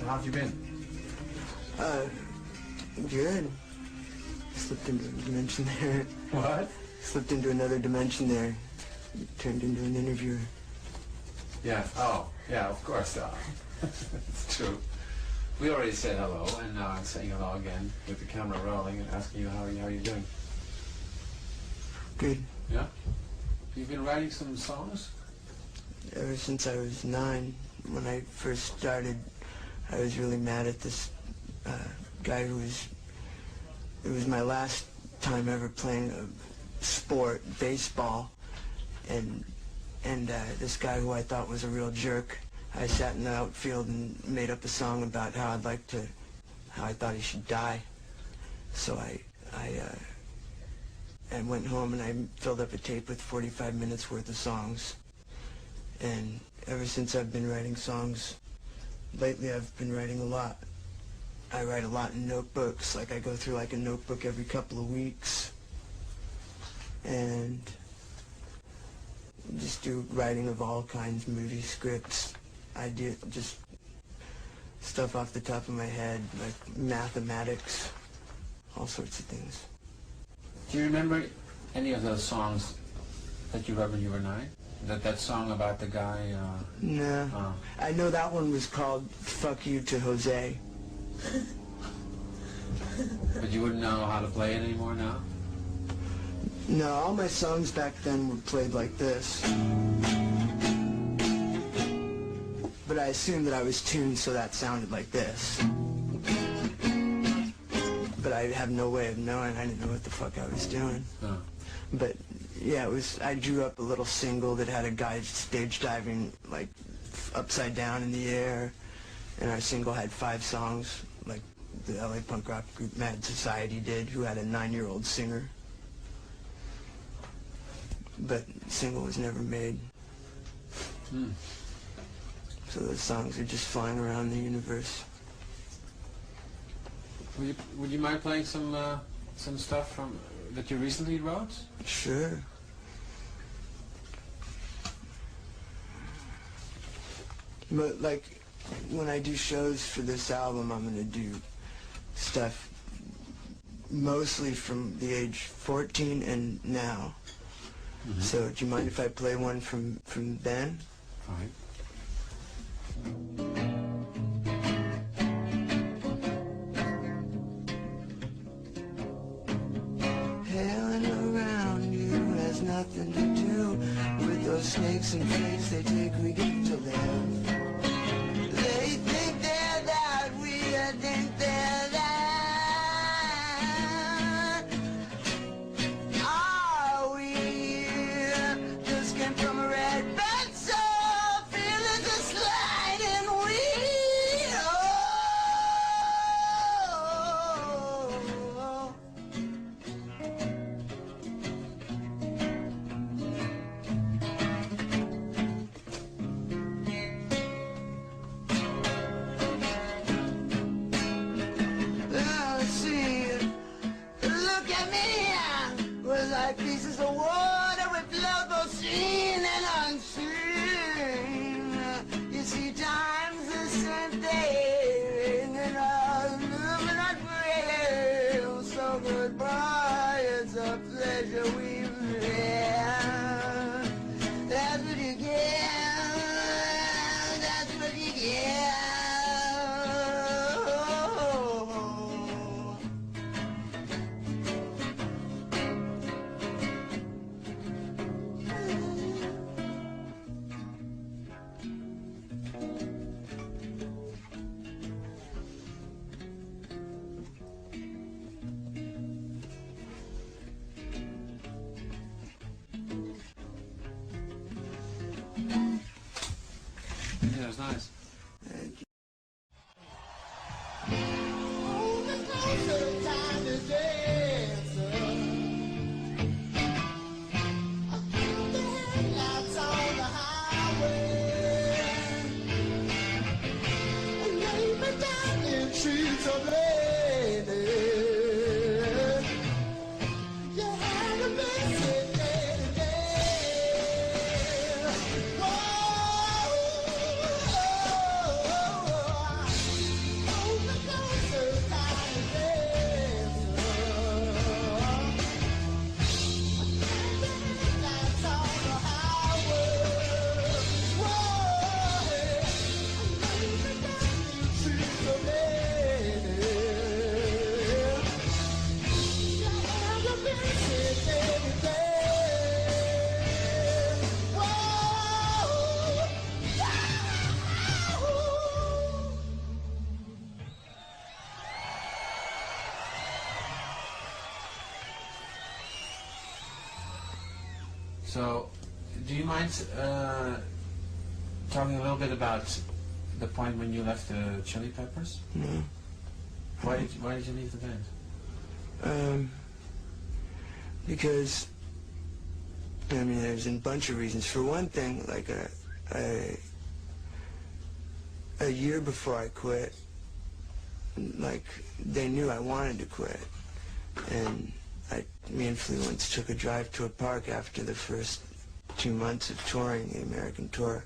How have you been? Good. Slipped into a dimension there. What? Slipped into another dimension there. Turned into an interviewer. Yeah. Oh, yeah. Of course. It's true. We already said hello, and now I'm saying hello again with the camera rolling and asking you how you're doing. Good. Yeah. You've been writing some songs? Ever since I was 9, when I first started, I was really mad at this guy who was... It was my last time ever playing a sport, baseball, and this guy who I thought was a real jerk, I sat in the outfield and made up a song about how I thought he should die. So I went home and I filled up a tape with 45 minutes worth of songs. And ever since I've been writing songs, lately I've been writing a lot. I write a lot in notebooks, like I go through like a notebook every couple of weeks. And just do writing of all kinds, movie scripts, just stuff off the top of my head, like mathematics, all sorts of things. Do you remember any of those songs that you wrote when you were 9? That song about the guy? No. I know that one was called "Fuck You to Jose." But you wouldn't know how to play it anymore now? No, all my songs back then were played like this. But I assumed that I was tuned so that sounded like this. But I have no way of knowing. I didn't know what the fuck I was doing. Oh. But yeah, I drew up a little single that had a guy stage diving like upside down in the air, and our single had 5 songs, like the LA punk rock group Mad Society did, who had a 9-year-old singer. But the single was never made. So those songs are just flying around the universe. Would you mind playing some stuff that you recently wrote? Sure. But like, when I do shows for this album, I'm gonna do stuff mostly from the age 14 and now. Mm-hmm. So do you mind if I play one from then? All right. Hailing around you has nothing to do with those snakes and fakes they take we get to live. They think they're that, we think they're that. Are we just came from a red bed, so feeling the sliding wheel. Look at me, we're like pieces of water, we float both seen and unseen. You see, time's the same thing, and all moving not real. So goodbye, it's a pleasure we've had. That's what you get, that's what you get. Yeah, it was nice. Thank you. So, do you mind talking a little bit about the point when you left the Chili Peppers? No. Why did you leave the band? Because, I mean, there's a bunch of reasons. For one thing, like a year before I quit, like, they knew I wanted to quit. And me and Flea once took a drive to a park after the first 2 months of touring the American tour,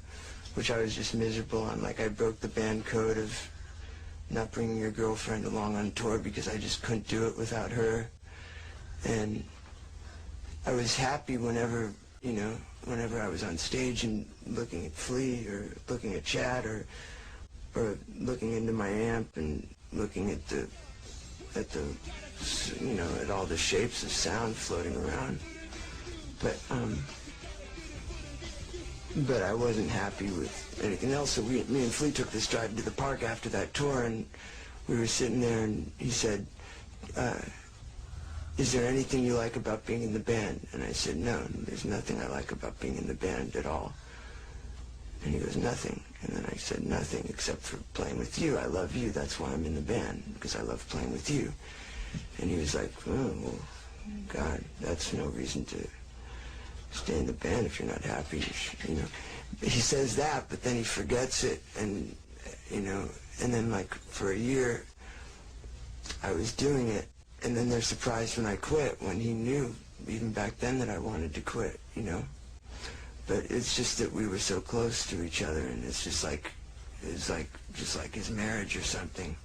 which I was just miserable on. Like, I broke the band code of not bringing your girlfriend along on tour because I just couldn't do it without her. And I was happy whenever, you know, whenever I was on stage and looking at Flea or looking at Chad or looking into my amp and looking at the, you know, at all the shapes of sound floating around. But I wasn't happy with anything else, so me and Flea took this drive to the park after that tour, and we were sitting there, and he said, is there anything you like about being in the band? And I said, no, there's nothing I like about being in the band at all. And he goes, nothing. And then I said, nothing except for playing with you. I love you, that's why I'm in the band, because I love playing with you. And he was like, oh, well, God, that's no reason to stay in the band if you're not happy, you know. He says that, but then he forgets it, and, you know, and then, like, for a year, I was doing it, and then they're surprised when I quit, when he knew, even back then, that I wanted to quit, you know. But it's just that we were so close to each other, and it's just like, it's like, just like his marriage or something,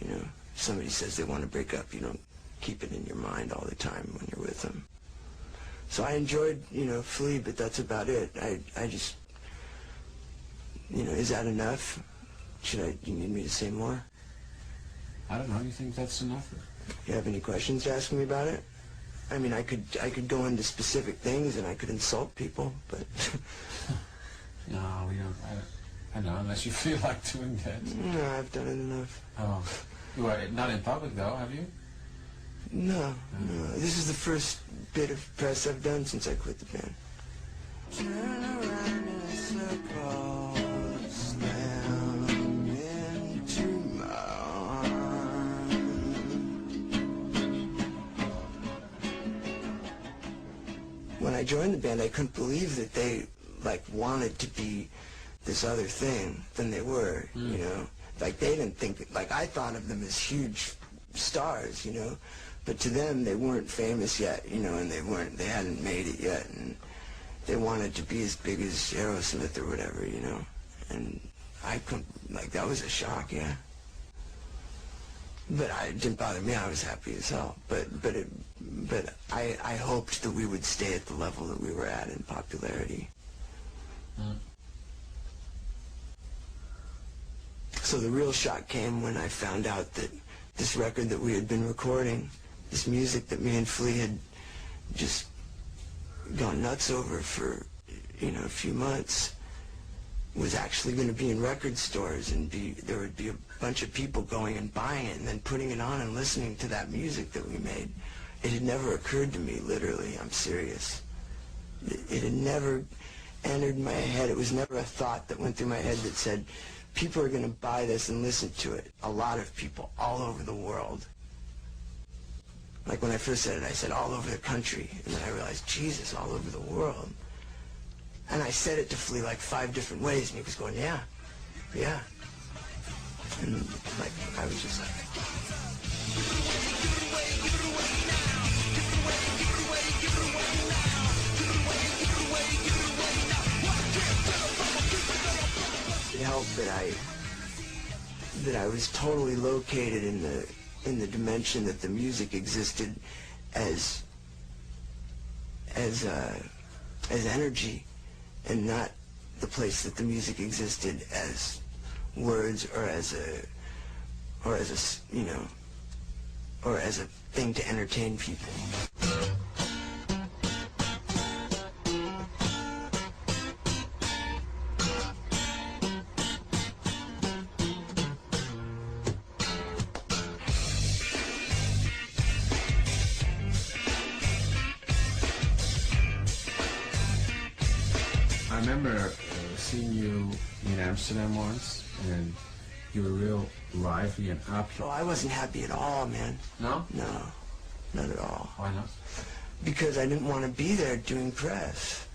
you know. If somebody says they want to break up, you don't keep it in your mind all the time when you're with them. So I enjoyed, you know, Flea, but that's about it. I just, you know, is that enough? Do you need me to say more? I don't know, you think that's enough? You have any questions to ask me about it? I mean, I could go into specific things and I could insult people, but... No, we don't, I don't know, unless you feel like doing that. No, I've done it enough. Oh. You are not in public, though, have you? No. This is the first bit of press I've done since I quit the band. Turn around in a circle, slam into my arms. When I joined the band, I couldn't believe that they, like, wanted to be this other thing than they were, you know? Like, they didn't think, like, I thought of them as huge stars, you know? But to them, they weren't famous yet, you know, and they hadn't made it yet, and they wanted to be as big as Aerosmith or whatever, you know? And I couldn't, like, that was a shock, yeah. But it didn't bother me, I was happy as hell. But I hoped that we would stay at the level that we were at in popularity. So the real shock came when I found out that this record that we had been recording, this music that me and Flea had just gone nuts over for, you know, a few months, was actually going to be in record stores, and there would be a bunch of people going and buying it and then putting it on and listening to that music that we made. It had never occurred to me, literally, I'm serious. It had never entered my head. It was never a thought that went through my head that said, people are going to buy this and listen to it. A lot of people all over the world. Like when I first said it, I said all over the country. And then I realized, Jesus, all over the world. And I said it to Flea like 5 different ways, and he was going, yeah. And like, I was just like... It helped that I was totally located in the dimension that the music existed as energy, and not the place that the music existed as words or as a you know, or as a thing to entertain people. remember seeing you in Amsterdam once, and you were real lively and happy. Oh, I wasn't happy at all, man. No? No, not at all. Why not? Because I didn't want to be there doing press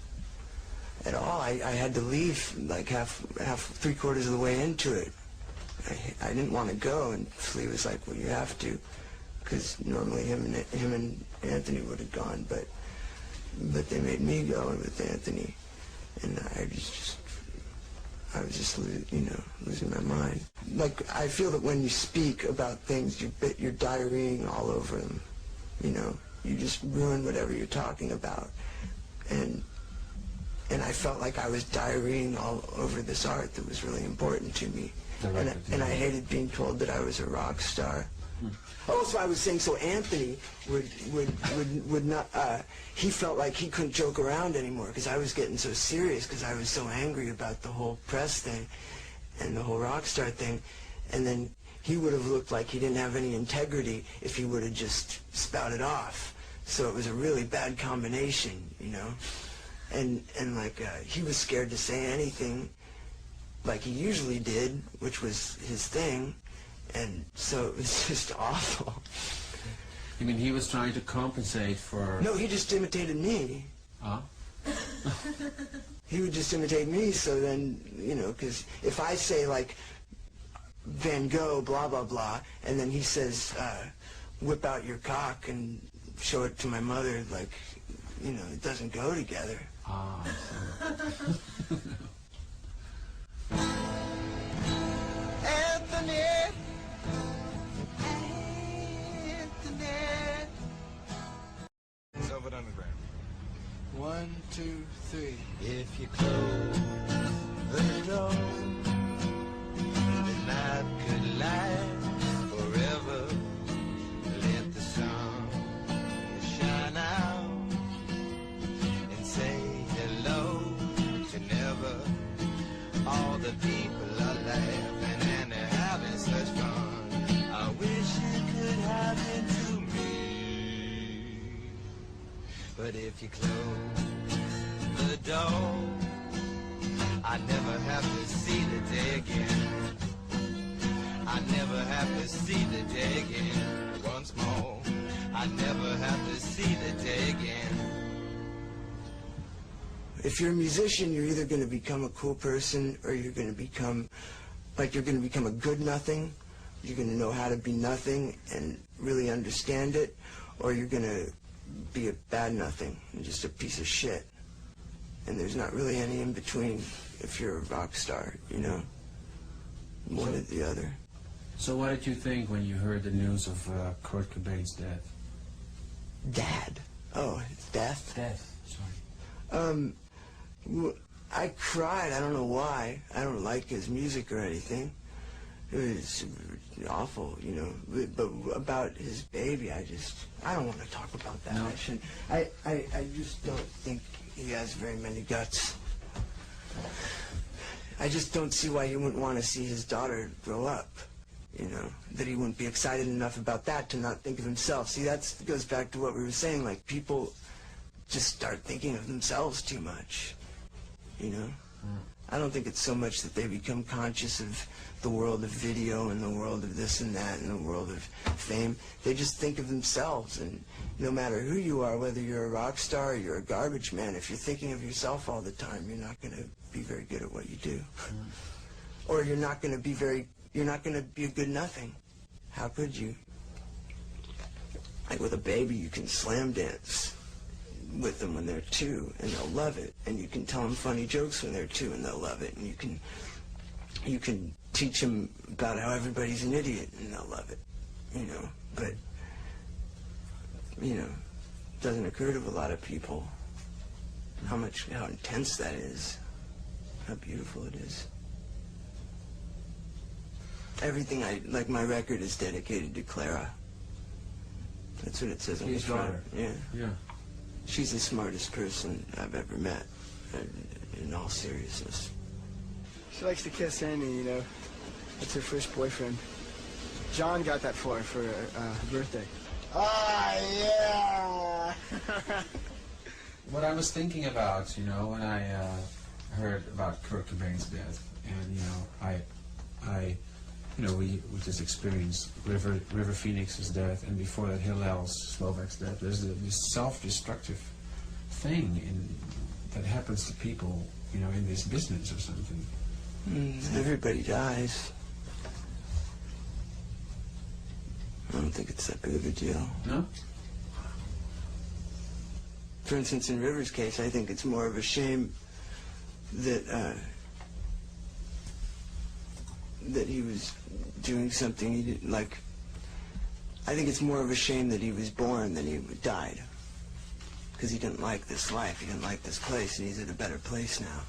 at all. I had to leave like three-quarters of the way into it. I didn't want to go, and Flea was like, well, you have to, because normally him and Anthony would have gone, but they made me go with Anthony, and I was just losing my mind. Like, I feel that when you speak about things, you're diarrheaing all over them, you know. You just ruin whatever you're talking about, and I felt like I was diarrheaing all over this art that was really important to me, and I hated being told that I was a rock star. Also, I was saying, so Anthony would not, he felt like he couldn't joke around anymore because I was getting so serious because I was so angry about the whole press thing and the whole rock star thing, and then he would have looked like he didn't have any integrity if he would have just spouted off. So it was a really bad combination, you know, and like he was scared to say anything like he usually did, which was his thing. And so it was just awful. You mean he was trying to compensate for... No, he just imitated me. Huh? He would just imitate me, so then, you know, because if I say, like, Van Gogh, blah, blah, blah, and then he says, whip out your cock and show it to my mother, like, you know, it doesn't go together. Ah, Anthony! Velvet Underground. 1, 2, 3. If you close the door, the night could last forever. Let the sun shine out and say hello to never. All the people are laughing and they're having such fun. I wish it could happen to me. But if you close the door, I never have to see the day again. I never have to see the day again. Once more, I never have to see the day again. If you're a musician, you're either going to become a cool person or you're going to become, like, you're going to become a good nothing. You're going to know how to be nothing and really understand it, or you're going to be a bad nothing and just a piece of shit. And there's not really any in between if you're a rock star, you know, one or the other. so what did you think when you heard the news of Kurt Cobain's death? Dad? Oh, his death? Death, sorry. I cried. I don't know why. I don't like his music or anything. It was awful, you know. But about his baby, I don't want to talk about that. No. I shouldn't. I just don't think he has very many guts. I just don't see why he wouldn't want to see his daughter grow up, you know. That he wouldn't be excited enough about that to not think of himself. See, that goes back to what we were saying, like, people just start thinking of themselves too much, you know. I don't think it's so much that they become conscious of the world of video and the world of this and that and the world of fame. They just think of themselves, and no matter who you are, whether you're a rock star or you're a garbage man, if you're thinking of yourself all the time, you're not going to be very good at what you do. Or you're not going to be a good nothing. How could you? Like with a baby, you can slam dance with them when they're 2 and they'll love it, and you can tell them funny jokes when they're 2 and they'll love it, and you can teach them about how everybody's an idiot and they'll love it, you know. But you know, it doesn't occur to a lot of people how intense that is, how beautiful it is. Everything like my record is dedicated to Clara. That's what it says on the His front. daughter. Yeah. Yeah. She's the smartest person I've ever met, in all seriousness. She likes to kiss Andy, you know. That's her first boyfriend. John got that for her for her birthday. Ah, yeah! What I was thinking about, you know, when I heard about Kurt Cobain's death, and we just experienced River Phoenix's death, and before that Hillel Slovak's death. There's this self-destructive thing that happens to people, in this business or something. Everybody dies. I don't think it's that big of a deal. No? For instance, in River's case, I think it's more of a shame that that he was doing something he didn't like. I think it's more of a shame that he was born than he died, because he didn't like this life, he didn't like this place, and he's at a better place now.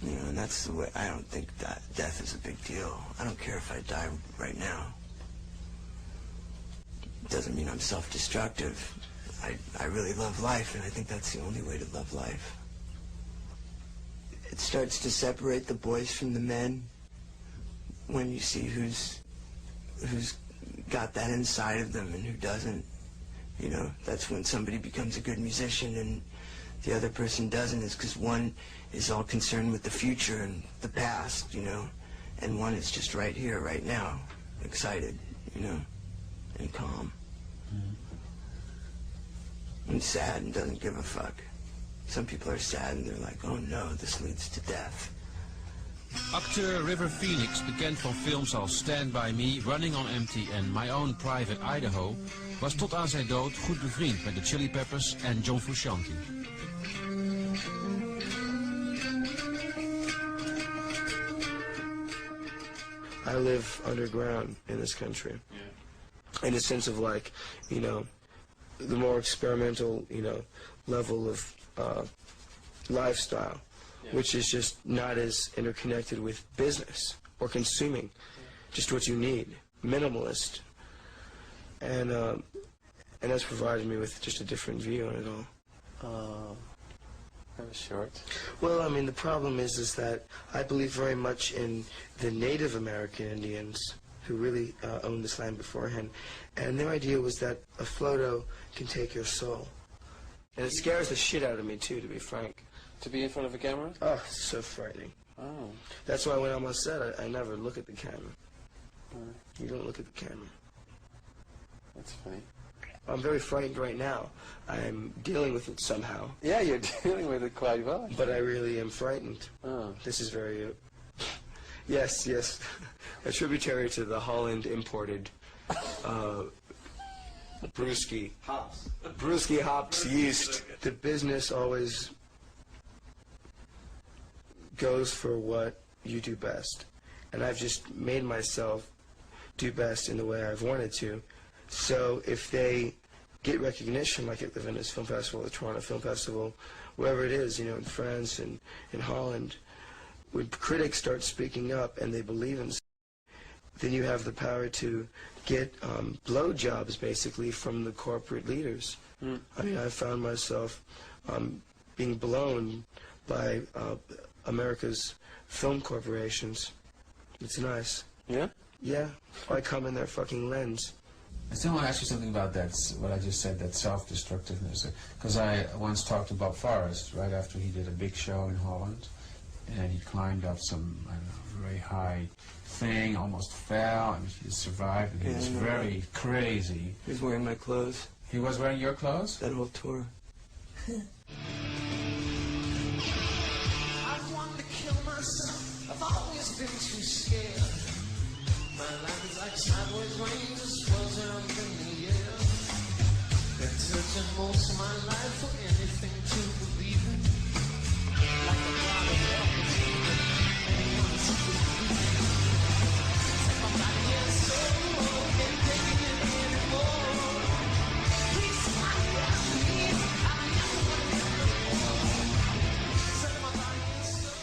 And that's the way. I don't think that death is a big deal. I don't care if I die right now. It doesn't mean I'm self-destructive. I really love life, and I think that's the only way to love life. It starts to separate the boys from the men when you see who's got that inside of them and who doesn't. That's when somebody becomes a good musician and the other person doesn't, is because one is all concerned with the future and the past, and one is just right here, right now, excited, and calm. And sad and doesn't give a fuck. Some people are sad and they're like, oh no, this leads to death. Acteur River Phoenix, bekend van films als Stand By Me, Running on Empty en My Own Private Idaho, was tot aan zijn dood goed bevriend met de Chili Peppers en John Frusciante. I live underground in this country. Yeah. In a sense of like, the more experimental, level of lifestyle, yeah, which is just not as interconnected with business or consuming, just what you need, minimalist, and that's provided me with just a different view on it all. That was short. Well, I mean, the problem is that I believe very much in the Native American Indians who really owned this land beforehand, and their idea was that a photo can take your soul. And it scares the shit out of me, too, to be frank. To be in front of a camera? Oh, it's so frightening. Oh. That's why when I'm on set, I never look at the camera. You don't look at the camera. That's funny. I'm very frightened right now. I'm dealing with it somehow. Yeah, you're dealing with it quite well. But I really am frightened. Oh. This is very... yes, a tributary to the Holland imported brewski. Hops. Brewski hops yeast. The business always goes for what you do best. And I've just made myself do best in the way I've wanted to. So if they get recognition, like at the Venice Film Festival, the Toronto Film Festival, wherever it is, in France and in Holland, when critics start speaking up and they believe in something, then you have the power to get blowjobs, basically, from the corporate leaders. I mean, I found myself being blown by America's film corporations. It's nice. Yeah? Yeah. I come in their fucking lens. I still want to ask you something about that, what I just said, that self-destructiveness. Because I once talked to Bob Forrest right after he did a big show in Holland, and he climbed up some, I don't know, very high thing, almost fell, and he survived, and he was very crazy. He was wearing my clothes. He was wearing your clothes? That whole tour. I want to kill myself. I've always been too scared. My life is like sideways rain, just swells around in the air. Been searching most of my life for anything to believe in. Like a lot of everything. Anyone to believe in. Take my body and soul, can't take it anymore. Please, somebody help me. I never want to live anymore. Setting my body and soul.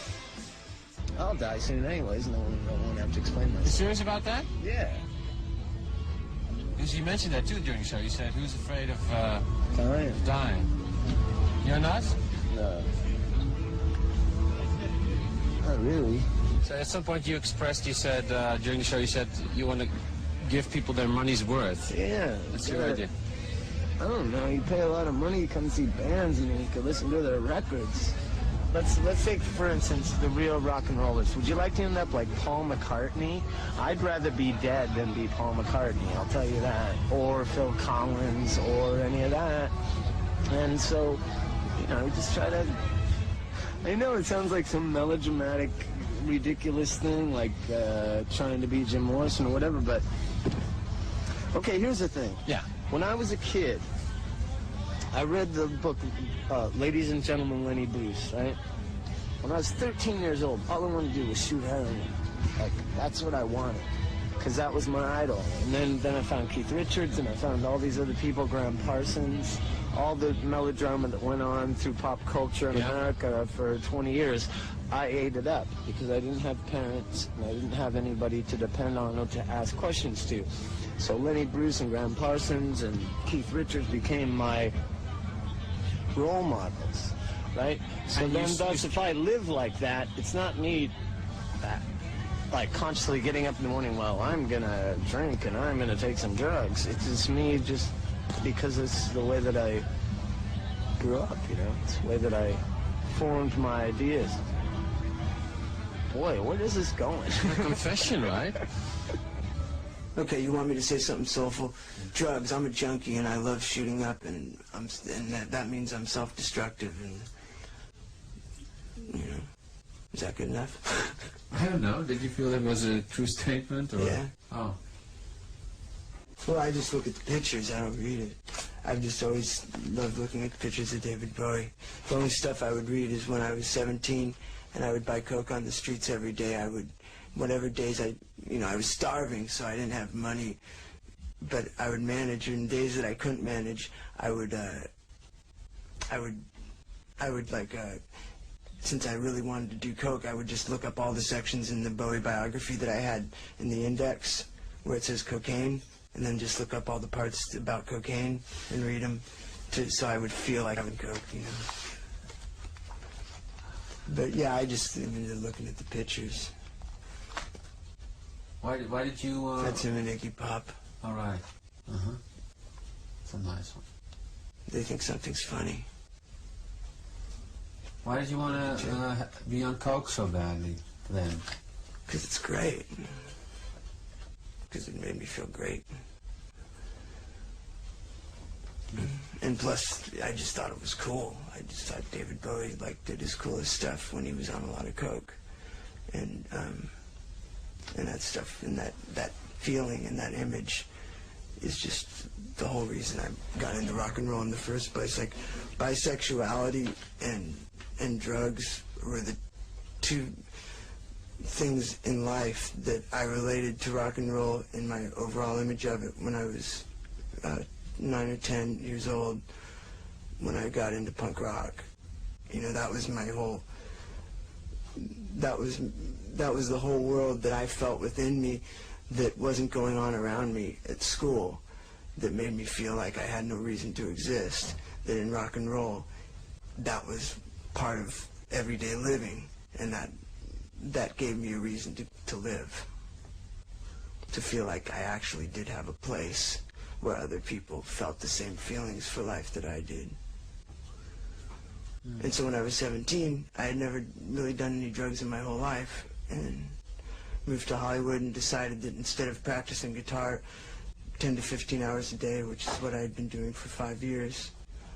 I'll die soon anyways, no one won't have to explain myself. You serious about that? Yeah. Because you mentioned that too during the show. You said, who's afraid of dying? You're not? No. Not really. So at some point you expressed, you said, during the show, you said you want to give people their money's worth. Yeah. That's your idea. I don't know. You pay a lot of money, you come see bands, and you can listen to their records. Let's take, for instance, the real rock and rollers. Would you like to end up like Paul McCartney? I'd rather be dead than be Paul McCartney, I'll tell you that. Or Phil Collins, or any of that. And so, you know, just try to... I know it sounds like some melodramatic, ridiculous thing, like trying to be Jim Morrison or whatever, but... Okay, here's the thing. Ja. When I was a kid, I read the book, Ladies and Gentlemen, Lenny Bruce, right? When I was 13 years old, all I wanted to do was shoot heroin. Like, that's what I wanted, because that was my idol. And then I found Keith Richards, and I found all these other people, Graham Parsons, all the melodrama that went on through pop culture in America for 20 years. I ate it up, because I didn't have parents, and I didn't have anybody to depend on or to ask questions to. So Lenny Bruce and Graham Parsons and Keith Richards became my role models, right? So And then you thus, if I live like that, it's not me like consciously getting up in the morning, well, I'm gonna drink and I'm gonna take some drugs. It's just me just because it's the way that I grew up, you know? It's the way that I formed my ideas. Boy, where is this going? Confession, right? Okay, you want me to say something soulful? Drugs. I'm a junkie and I love shooting up, and that means I'm self-destructive, and you know, is that good enough? I don't know. Did you feel that was a true statement? Or? Yeah. Oh. Well, I just look at the pictures. I don't read it. I've just always loved looking at the pictures of David Bowie. The only stuff I would read is when I was 17 and I would buy coke on the streets every day. I would, whatever days I was starving, so I didn't have money, but I would manage. And days that I couldn't manage, I would since I really wanted to do coke, I would just look up all the sections in the Bowie biography that I had in the index where it says cocaine, and then just look up all the parts about cocaine and read them, so I would feel like I would coke, you know. But yeah, I just ended up looking at the pictures. Why did you... That's him and Iggy Pop. All right. Uh-huh. It's a nice one. They think something's funny. Why did you want to be on coke so badly then? Because it's great. Because it made me feel great. And plus, I just thought it was cool. I just thought David Bowie did his coolest stuff when he was on a lot of coke. And that stuff, and that feeling and that image is just the whole reason I got into rock and roll in the first place. Like, bisexuality and drugs were the two things in life that I related to rock and roll in my overall image of it when I was 9 or 10 years old, when I got into punk rock. You know, that was my whole, that was the whole world that I felt within me that wasn't going on around me at school, that made me feel like I had no reason to exist. That in rock and roll, that was part of everyday living, and that gave me a reason to live, to feel like I actually did have a place where other people felt the same feelings for life that I did. And so when I was 17, I had never really done any drugs in my whole life, and moved to Hollywood and decided that instead of practicing guitar 10 to 15 hours a day, which is what I had been doing for 5 years,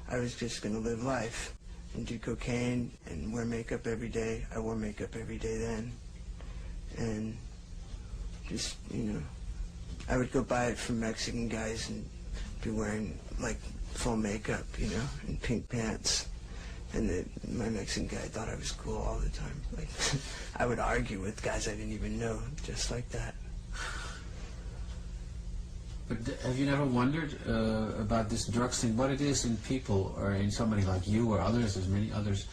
I was just going to live life and do cocaine and wear makeup every day. I wore makeup every day then. And just, you know, I would go buy it from Mexican guys and be wearing, like, full makeup, you know, and pink pants. And my Mexican guy thought I was cool all the time. Like, I would argue with guys I didn't even know, just like that. But have you never wondered about this drugs thing, what it is in people, or in somebody like you or others, there's many others,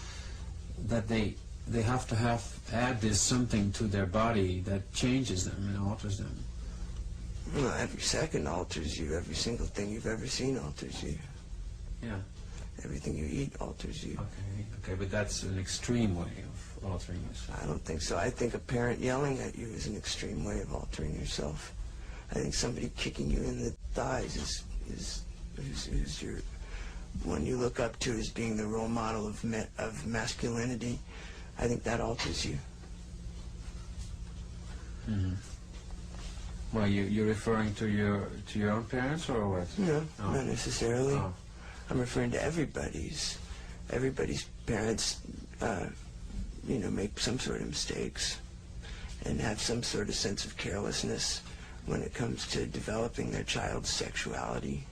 that they have to add this something to their body that changes them and alters them? Well, every second alters you. Every single thing you've ever seen alters you. Yeah. Everything you eat alters you. Okay, but that's an extreme way of altering yourself. I don't think so. I think a parent yelling at you is an extreme way of altering yourself. I think somebody kicking you in the thighs is who's your one you look up to as being the role model of masculinity, I think that alters you. Mm-hmm. Well, you're referring to your own parents or what? No, not necessarily. Oh. I'm referring to everybody's parents, you know, make some sort of mistakes and have some sort of sense of carelessness when it comes to developing their child's sexuality.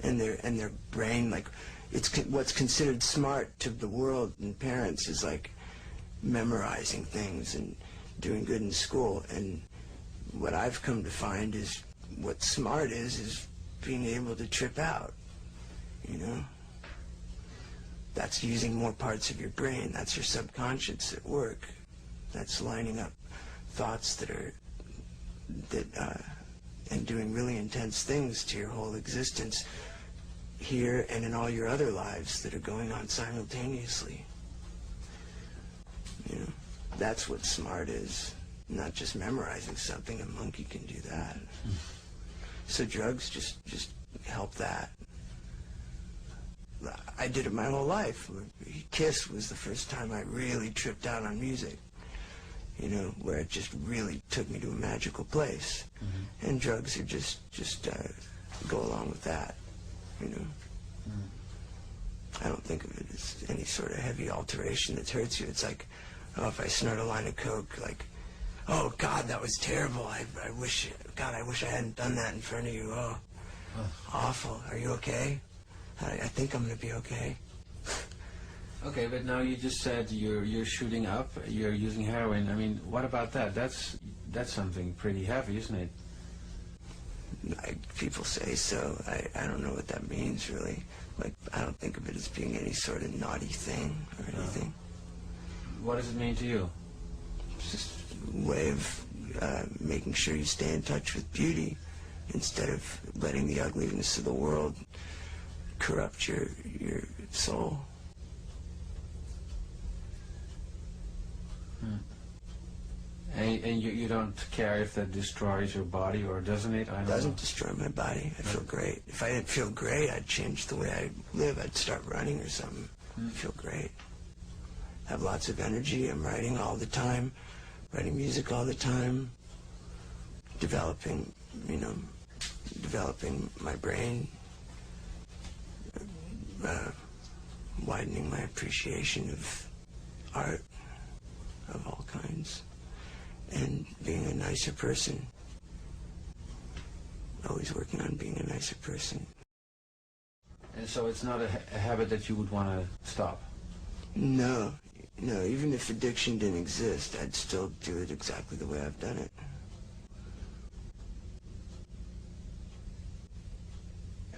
And their brain, like, what's considered smart to the world and parents is like memorizing things and doing good in school. And what I've come to find is what smart is being able to trip out, you know? That's using more parts of your brain. That's your subconscious at work. That's lining up thoughts and doing really intense things to your whole existence here and in all your other lives that are going on simultaneously. You know, that's what smart is, not just memorizing something. A monkey can do that. So drugs just help that. I did it my whole life. Kiss was the first time I really tripped out on music, you know, where it just really took me to a magical place. Mm-hmm. And drugs are just go along with that, you know. I don't think of it as any sort of heavy alteration that hurts you. It's like, oh, if I snort a line of coke, like, oh God, that was terrible. I wish I hadn't done that in front of you. Oh, awful. Are you okay? I think I'm gonna be okay. Okay, but now you just said you're shooting up, you're using heroin. I mean, what about that? That's something pretty heavy, isn't it? People say so. I don't know what that means, really. Like, I don't think of it as being any sort of naughty thing or anything. What does it mean to you? It's just a way of making sure you stay in touch with beauty instead of letting the ugliness of the world corrupt your soul. And you don't care if that destroys your body or doesn't it? It doesn't destroy my body. I feel great. If I didn't feel great, I'd change the way I live. I'd start running or something. I feel great. Have lots of energy. I'm writing all the time, writing music all the time, developing my brain, widening my appreciation of art of all kinds, and being a nicer person. Always working on being a nicer person. And so it's not a habit that you would want to stop? No, even if addiction didn't exist, I'd still do it exactly the way I've done it.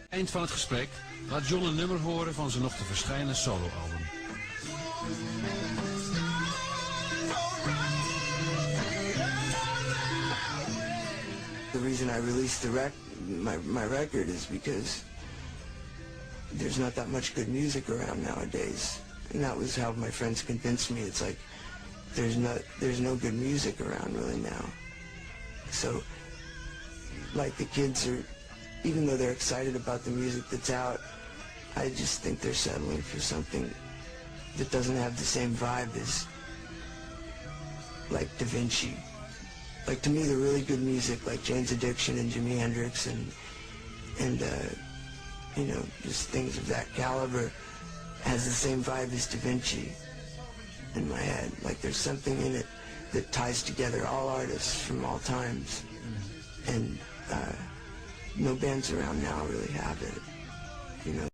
Eind van het gesprek laat John een nummer horen van zijn nog te verschijnen soloalbum. The reason I released my record is because there's not that much good music around nowadays, and that was how my friends convinced me. It's like there's no good music around really now. So, like, the kids are, even though they're excited about the music that's out, I just think they're settling for something that doesn't have the same vibe as, like, Da Vinci. Like, to me, the really good music, like Jane's Addiction and Jimi Hendrix and you know, just things of that caliber, has the same vibe as Da Vinci in my head. Like, there's something in it that ties together all artists from all times. And no bands around now really have it, you know.